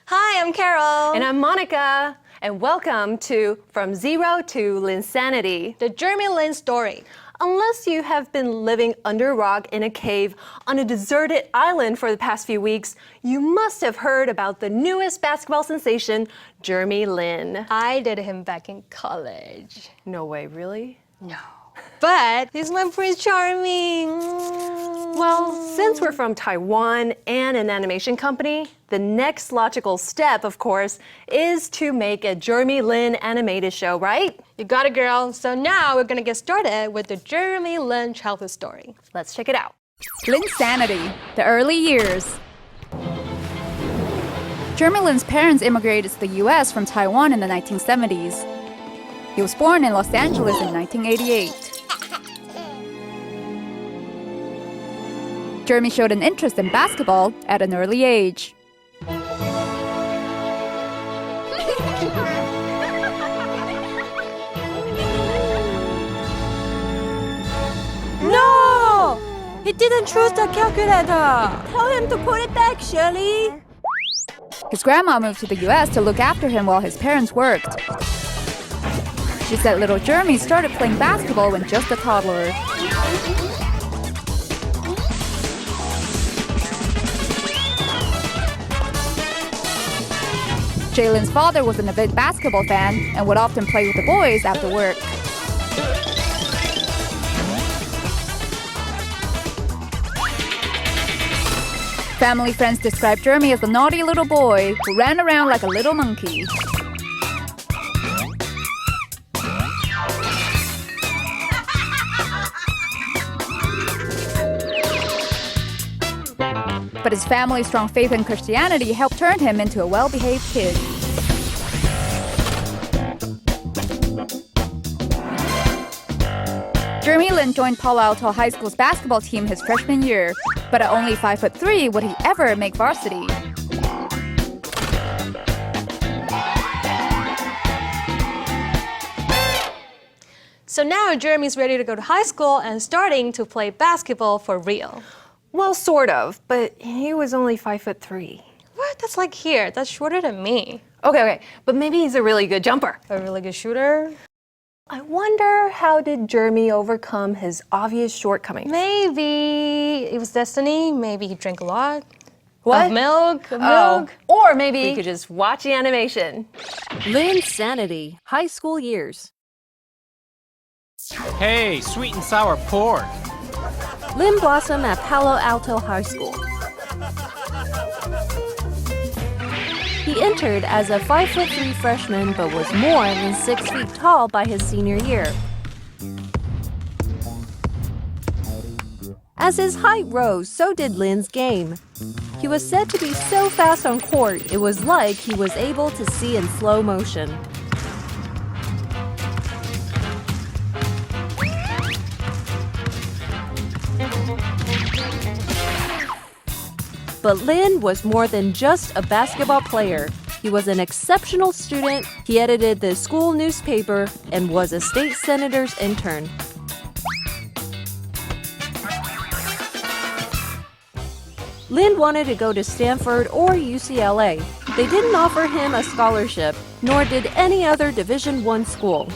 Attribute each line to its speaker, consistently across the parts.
Speaker 1: Hi, I'm Carol.
Speaker 2: And I'm Monica. And welcome to From Zero to Linsanity,
Speaker 1: the Jeremy Lin Story.
Speaker 2: Unless you have been living under a rock in a cave on a deserted island for the past few weeks, you must have heard about the newest basketball sensation, Jeremy Lin.
Speaker 1: I dated him back in college.
Speaker 2: No way, really?
Speaker 1: No. But he's my Prince Charming.
Speaker 2: Well, since we're from Taiwan and an animation company, the next logical step, of course, is to make a Jeremy Lin animated show, right?
Speaker 1: You got it, girl. So now we're gonna get started with the Jeremy Lin childhood story.
Speaker 2: Let's check it out.
Speaker 3: Linsanity, the early years. Jeremy Lin's parents immigrated to the US from Taiwan in the 1970s. He was born in Los Angeles in 1988. Jeremy showed an interest in basketball at an early age.
Speaker 4: No! He didn't choose the calculator. Tell him to put it back, Shirley.
Speaker 3: His grandma moved to the US to look after him while his parents worked. She said little Jeremy started playing basketball when just a toddler. Jalen's father was an avid basketball fan and would often play with the boys after work. Family friends described Jeremy as a naughty little boy who ran around like a little monkey. But his family's strong faith in Christianity helped turn him into a well-behaved kid. Jeremy Lin joined Palo Alto High School's basketball team his freshman year, but at only 5'3" would he ever make varsity.
Speaker 1: So now Jeremy's ready to go to high school and starting to play basketball for real.
Speaker 2: Well, sort of, but he was only 5'3".
Speaker 1: What? That's like here. That's shorter than me.
Speaker 2: Okay, but maybe he's a really good jumper.
Speaker 1: A really good shooter?
Speaker 2: I wonder, how did Jeremy overcome his obvious shortcomings?
Speaker 1: Maybe it was destiny. Maybe he drank a lot.
Speaker 2: What?
Speaker 1: Of milk.
Speaker 2: Or maybe we could just watch the animation.
Speaker 4: Linsanity, high school years.
Speaker 5: Hey, sweet and sour pork.
Speaker 4: Lin blossomed at Palo Alto High School. He entered as a 5'3" freshman but was more than 6 feet tall by his senior year. As his height rose, so did Lin's game. He was said to be so fast on court, it was like he was able to see in slow motion. But Lin was more than just a basketball player. He was an exceptional student, he edited the school newspaper, and was a state senator's intern. Lin wanted to go to Stanford or UCLA. They didn't offer him a scholarship, nor did any other Division I school.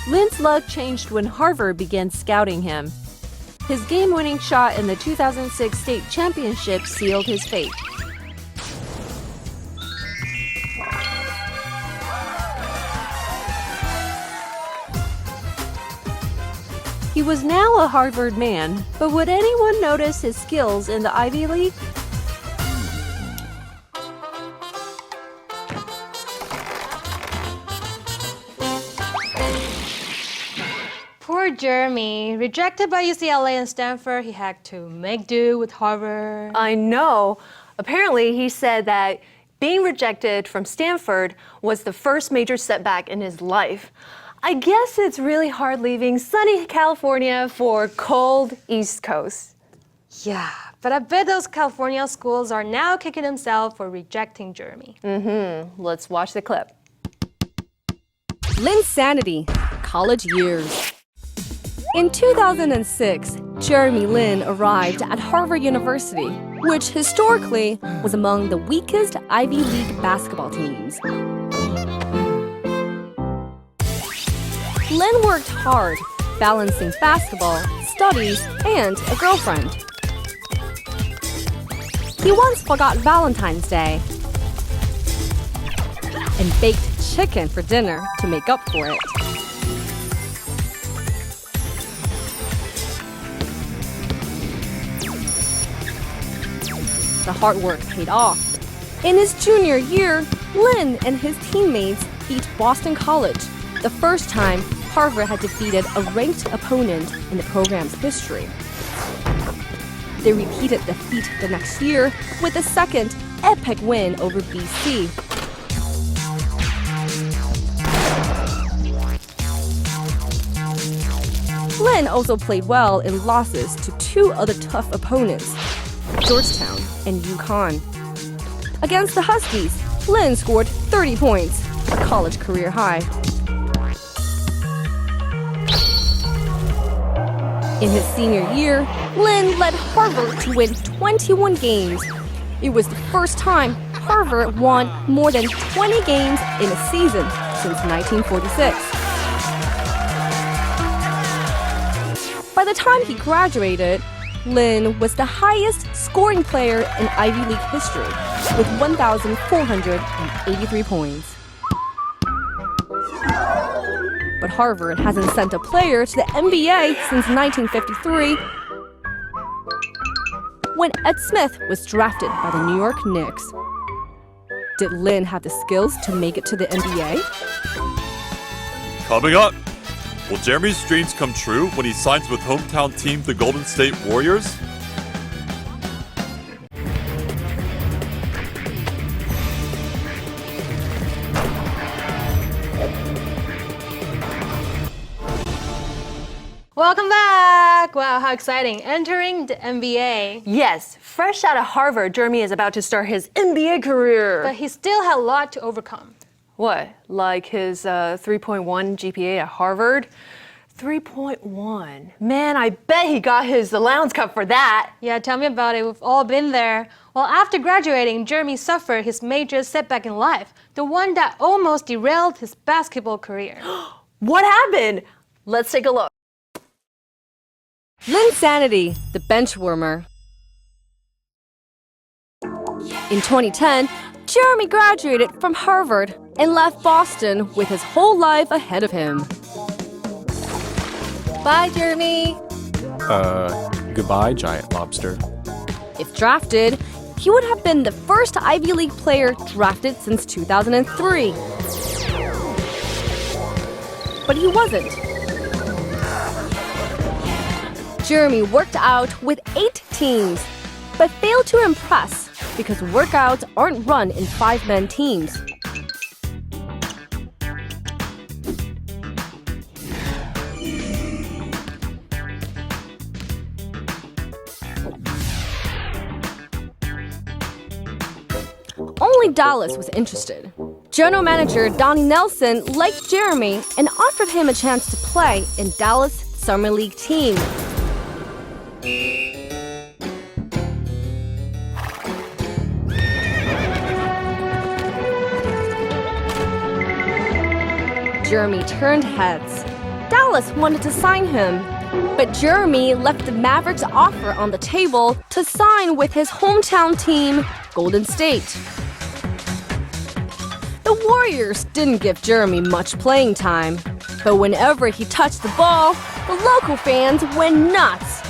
Speaker 4: Lin's luck changed when Harvard began scouting him. His game-winning shot in the 2006 state championship sealed his fate. He was now a Harvard man, but would anyone notice his skills in the Ivy League?
Speaker 1: Poor Jeremy. Rejected by UCLA and Stanford, he had to make do with Harvard.
Speaker 2: I know. Apparently, he said that being rejected from Stanford was the first major setback in his life. I guess it's really hard leaving sunny California for cold East Coast.
Speaker 1: Yeah, but I bet those California schools are now kicking themselves for rejecting Jeremy.
Speaker 2: Let's watch the clip.
Speaker 4: Linsanity, college years.
Speaker 6: In 2006, Jeremy Lin arrived at Harvard University, which historically was among the weakest Ivy League basketball teams. Lin worked hard, balancing basketball, studies, and a girlfriend. He once forgot Valentine's Day and baked chicken for dinner to make up for it. The hard work paid off. In his junior year, Lin and his teammates beat Boston College, the first time Harvard had defeated a ranked opponent in the program's history. They repeated the feat the next year with a second epic win over BC. Lin also played well in losses to two other tough opponents, Georgetown and UConn. Against the Huskies, Lin scored 30 points, a college career high. In his senior year, Lin led Harvard to win 21 games. It was the first time Harvard won more than 20 games in a season since 1946. By the time he graduated, Lin was the highest scoring player in Ivy League history with 1,483 points. But Harvard hasn't sent a player to the NBA since 1953, when Ed Smith was drafted by the New York Knicks. Did Lin have the skills to make it to the NBA?
Speaker 7: Coming up, will Jeremy's dreams come true when he signs with hometown team the Golden State Warriors?
Speaker 1: Welcome back! Wow, how exciting. Entering the NBA.
Speaker 2: Yes, fresh out of Harvard, Jeremy is about to start his NBA career.
Speaker 1: But he still had a lot to overcome.
Speaker 2: What? Like his 3.1 GPA at Harvard? 3.1. Man, I bet he got his allowance cut for that.
Speaker 1: Yeah, tell me about it. We've all been there. Well, after graduating, Jeremy suffered his major setback in life, the one that almost derailed his basketball career.
Speaker 2: What happened? Let's take a look.
Speaker 6: Linsanity, the benchwarmer. In 2010, Jeremy graduated from Harvard and left Boston with his whole life ahead of him. Bye, Jeremy.
Speaker 5: Goodbye, giant lobster.
Speaker 6: If drafted, he would have been the first Ivy League player drafted since 2003. But he wasn't. Jeremy worked out with 8 teams, but failed to impress because workouts aren't run in 5-man teams. Only Dallas was interested. General manager Donnie Nelson liked Jeremy and offered him a chance to play in Dallas' Summer League team. Jeremy turned heads. Dallas wanted to sign him, but Jeremy left the Mavericks' offer on the table to sign with his hometown team, Golden State. The Warriors didn't give Jeremy much playing time, but whenever he touched the ball, the local fans went nuts.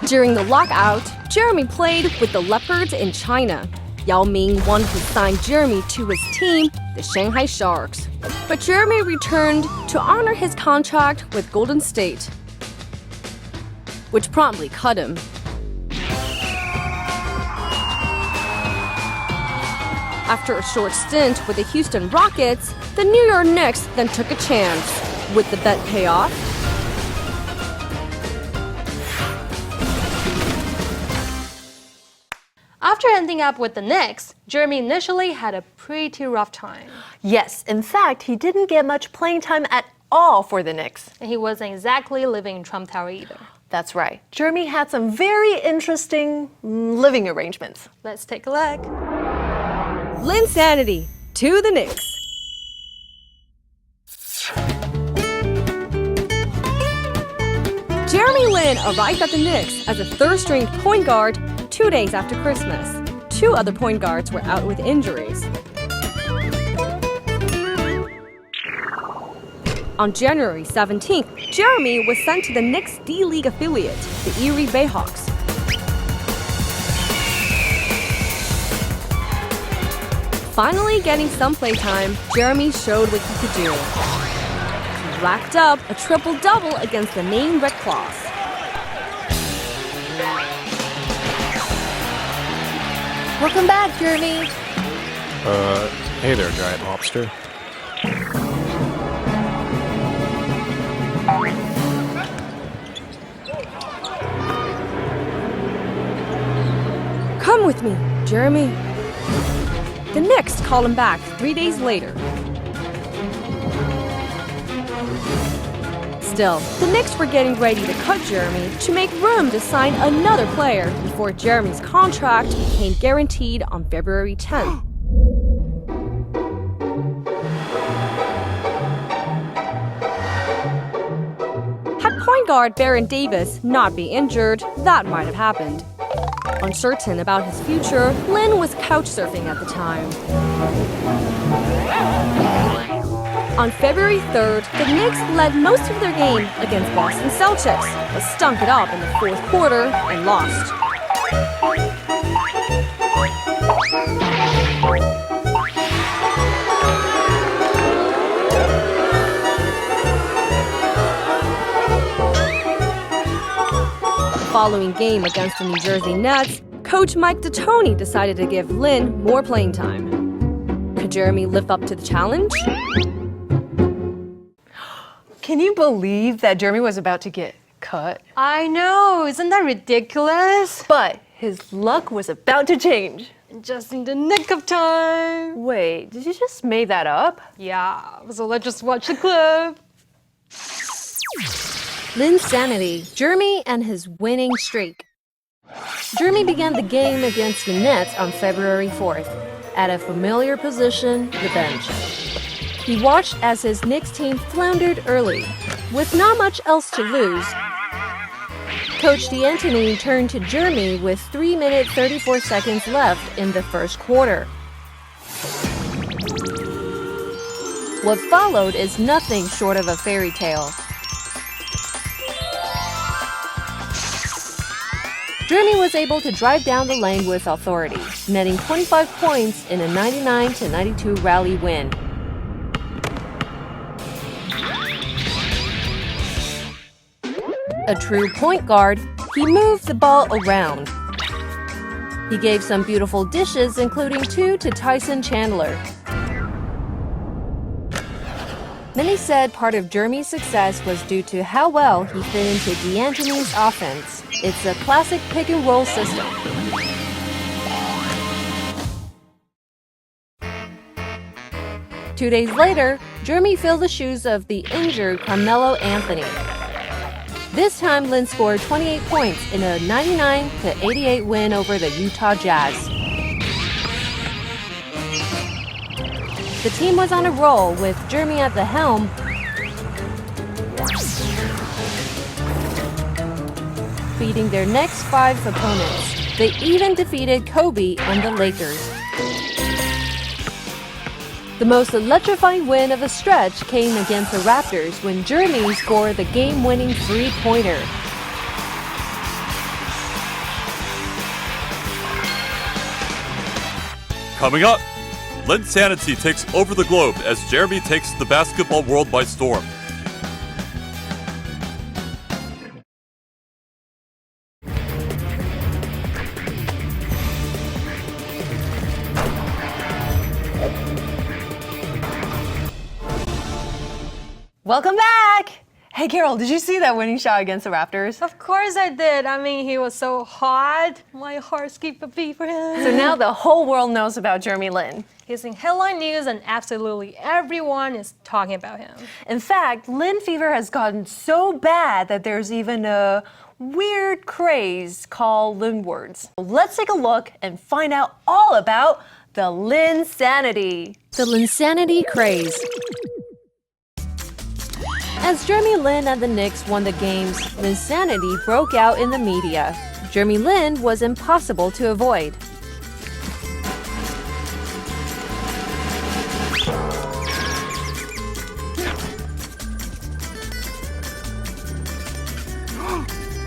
Speaker 6: During the lockout, Jeremy played with the Leopards in China. Yao Ming wanted to sign Jeremy to his team, the Shanghai Sharks. But Jeremy returned to honor his contract with Golden State, which promptly cut him. After a short stint with the Houston Rockets, the New York Knicks then took a chance. Would the bet pay off?
Speaker 1: After ending up with the Knicks, Jeremy initially had a pretty rough time.
Speaker 2: Yes, in fact, he didn't get much playing time at all for the Knicks.
Speaker 1: And he wasn't exactly living in Trump Tower either.
Speaker 2: That's right. Jeremy had some very interesting living arrangements.
Speaker 1: Let's take a look.
Speaker 6: Linsanity to the Knicks. Jeremy Lin arrived at the Knicks as a third-string point guard 2 days after Christmas. 2 other point guards were out with injuries. On January 17th, Jeremy was sent to the Knicks D-League affiliate, the Erie Bayhawks. Finally getting some playtime, Jeremy showed what he could do. He racked up a triple-double against the Maine Red Claws.
Speaker 3: Welcome back, Jeremy.
Speaker 5: Hey there, giant lobster.
Speaker 6: Come with me, Jeremy. The Knicks call him back 3 days later. Still, the Knicks were getting ready to cut Jeremy to make room to sign another player before Jeremy's contract became guaranteed on February 10th. Had point guard Baron Davis not been injured, that might have happened. Uncertain about his future, Lin was couch surfing at the time. On February 3rd, the Knicks led most of their game against Boston Celtics, but stunk it up in the fourth quarter and lost. Following game against the New Jersey Nets, coach Mike D'Antoni decided to give Lin more playing time. Could Jeremy live up to the challenge?
Speaker 2: Can you believe that Jeremy was about to get cut?
Speaker 1: I know, isn't that ridiculous?
Speaker 2: But his luck was about to change.
Speaker 1: Just in the nick of time.
Speaker 2: Wait, did you just make that up?
Speaker 1: Yeah, so let's just watch the clip.
Speaker 4: Linsanity, Jeremy and his winning streak. Jeremy began the game against the Nets on February 4th, at a familiar position, the bench. He watched as his Knicks team floundered early, with not much else to lose. Coach D'Antoni turned to Jeremy with 3 minutes 34 seconds left in the first quarter. What followed is nothing short of a fairy tale. Jeremy was able to drive down the lane with authority, netting 25 points in a 99-92 rally win. A true point guard, he moved the ball around. He gave some beautiful dishes, including 2 to Tyson Chandler. Many said part of Jeremy's success was due to how well he fit into D'Antoni's offense. It's a classic pick-and-roll system. Two days later, Jeremy filled the shoes of the injured Carmelo Anthony. This time, Lin scored 28 points in a 99-88 win over the Utah Jazz. The team was on a roll with Jeremy at the helm. Beating their next 5 opponents. They even defeated Kobe and the Lakers. The most electrifying win of the stretch came against the Raptors when Jeremy scored the game-winning three-pointer.
Speaker 7: Coming up, Linsanity takes over the globe as Jeremy takes the basketball world by storm.
Speaker 2: Welcome back! Hey, Carol, did you see that winning shot against the Raptors?
Speaker 1: Of course I did. I mean, he was so hot. My heart skipped a beat for him.
Speaker 2: So now the whole world knows about Jeremy Lin.
Speaker 1: He's in headline news and absolutely everyone is talking about him.
Speaker 2: In fact, Lin fever has gotten so bad that there's even a weird craze called Lin words. Let's take a look and find out all about the Linsanity.
Speaker 4: The Linsanity craze. As Jeremy Lin and the Knicks won the games, Linsanity broke out in the media. Jeremy Lin was impossible to avoid.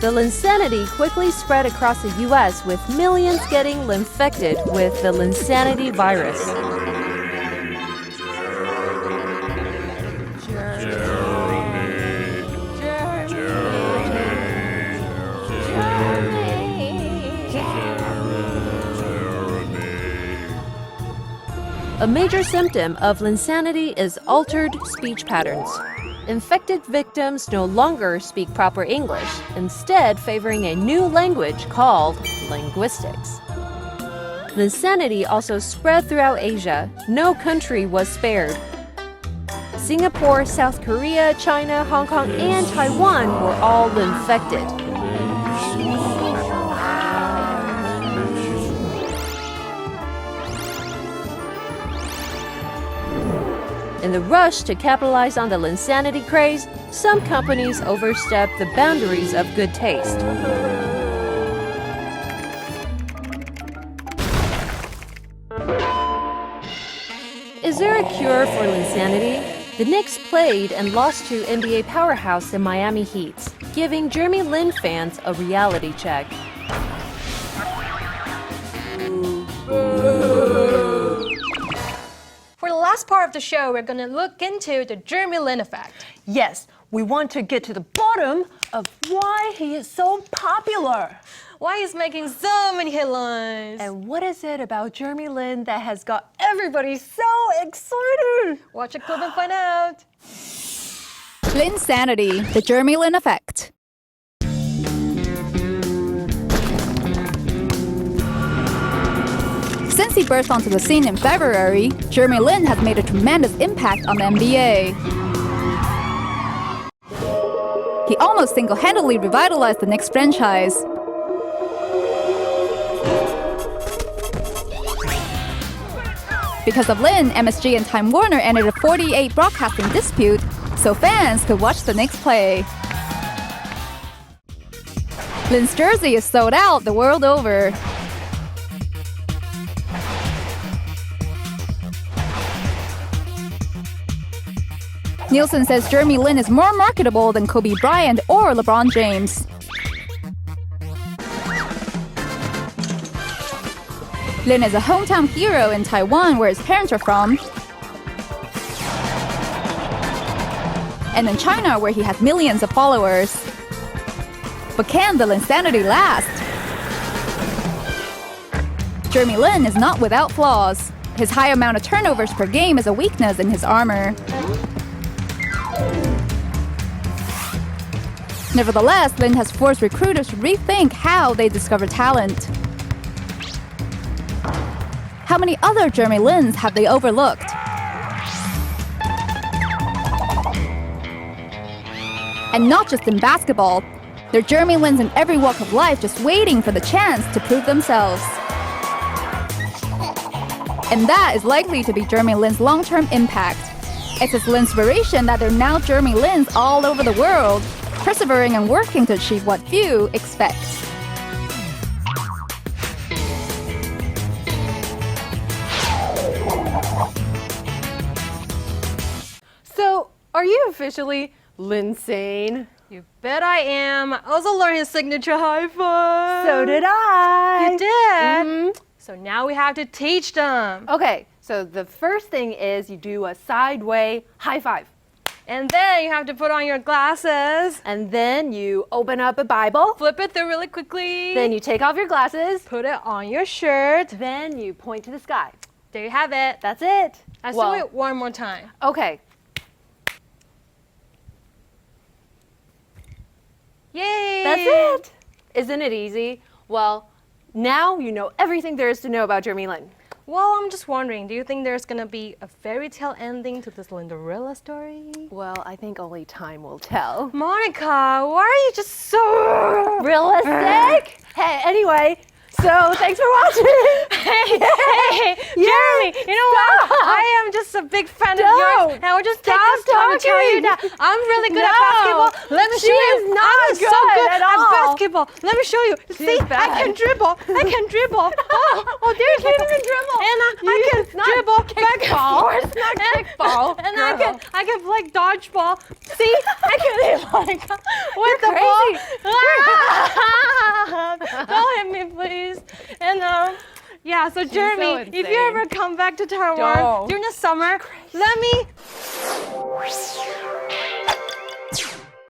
Speaker 4: The Linsanity quickly spread across the U.S. with millions getting infected with the Linsanity virus. A major symptom of Linsanity is altered speech patterns. Infected victims no longer speak proper English, instead favoring a new language called linguistics. Linsanity also spread throughout Asia. No country was spared. Singapore, South Korea, China, Hong Kong, and Taiwan were all infected. In the rush to capitalize on the Linsanity craze, some companies overstep the boundaries of good taste. Is there a cure for Linsanity? The Knicks played and lost to NBA powerhouse the Miami Heat, giving Jeremy Lin fans a reality check.
Speaker 1: For the last part of the show, we're going to look into the Jeremy Lin effect.
Speaker 2: Yes, we want to get to the bottom of why he is so popular.
Speaker 1: Why he's making so many headlines.
Speaker 2: And what is it about Jeremy Lin that has got everybody so excited?
Speaker 1: Watch a clip and find out.
Speaker 3: Linsanity, the Jeremy Lin effect. Since he burst onto the scene in February, Jeremy Lin has made a tremendous impact on the NBA. He almost single-handedly revitalized the Knicks franchise. Because of Lin, MSG and Time Warner ended a 48 broadcasting dispute so fans could watch the Knicks play. Lin's jersey is sold out the world over. Nielsen says Jeremy Lin is more marketable than Kobe Bryant or LeBron James. Lin is a hometown hero in Taiwan, where his parents are from, and in China, where he has millions of followers. But can the Linsanity last? Jeremy Lin is not without flaws. His high amount of turnovers per game is a weakness in his armor. Nevertheless, Lin has forced recruiters to rethink how they discover talent. How many other Jeremy Lins have they overlooked? And not just in basketball. There are Jeremy Lins in every walk of life just waiting for the chance to prove themselves. And that is likely to be Jeremy Lin's long-term impact. It's his Linspiration that there are now Jeremy Lins all over the world, persevering and working to achieve what few expect.
Speaker 2: So, are you officially Linsane?
Speaker 1: You bet I am. I also learned his signature high five.
Speaker 2: So did I.
Speaker 1: You did? So now we have to teach them.
Speaker 2: Okay, so the first thing is you do a sideway high five.
Speaker 1: And then you have to put on your glasses.
Speaker 2: And then you open up a Bible.
Speaker 1: Flip it through really quickly.
Speaker 2: Then you take off your glasses.
Speaker 1: Put it on your shirt.
Speaker 2: Then you point to the sky.
Speaker 1: There you have it.
Speaker 2: That's it.
Speaker 1: Let's do it one more time.
Speaker 2: Okay. That's it. Isn't it easy? Well, now you know everything there is to know about Jeremy Lin.
Speaker 1: Well, I'm just wondering, do you think there's gonna be a fairy tale ending to this Cinderella story?
Speaker 2: Well, I think only time will tell.
Speaker 1: Monica, why are you just so
Speaker 2: Realistic? Hey, anyway, so thanks for watching.
Speaker 1: Hey, Jeremy, you know what? I am just a big fan of yours, and I will just take this time to tell you that I'm really good at basketball. Let me show you. I'm so good
Speaker 2: at
Speaker 1: at
Speaker 2: all.
Speaker 1: basketball. Let me show you. See, I can dribble. I can dribble. Oh, there you can dribble. And I can dribble back and forth.
Speaker 2: Not kickball.
Speaker 1: And I can play dodgeball. See, I can like with the ball. Don't hit me, please. And yeah, so Jeremy, if you ever come back to Taiwan during the summer, let me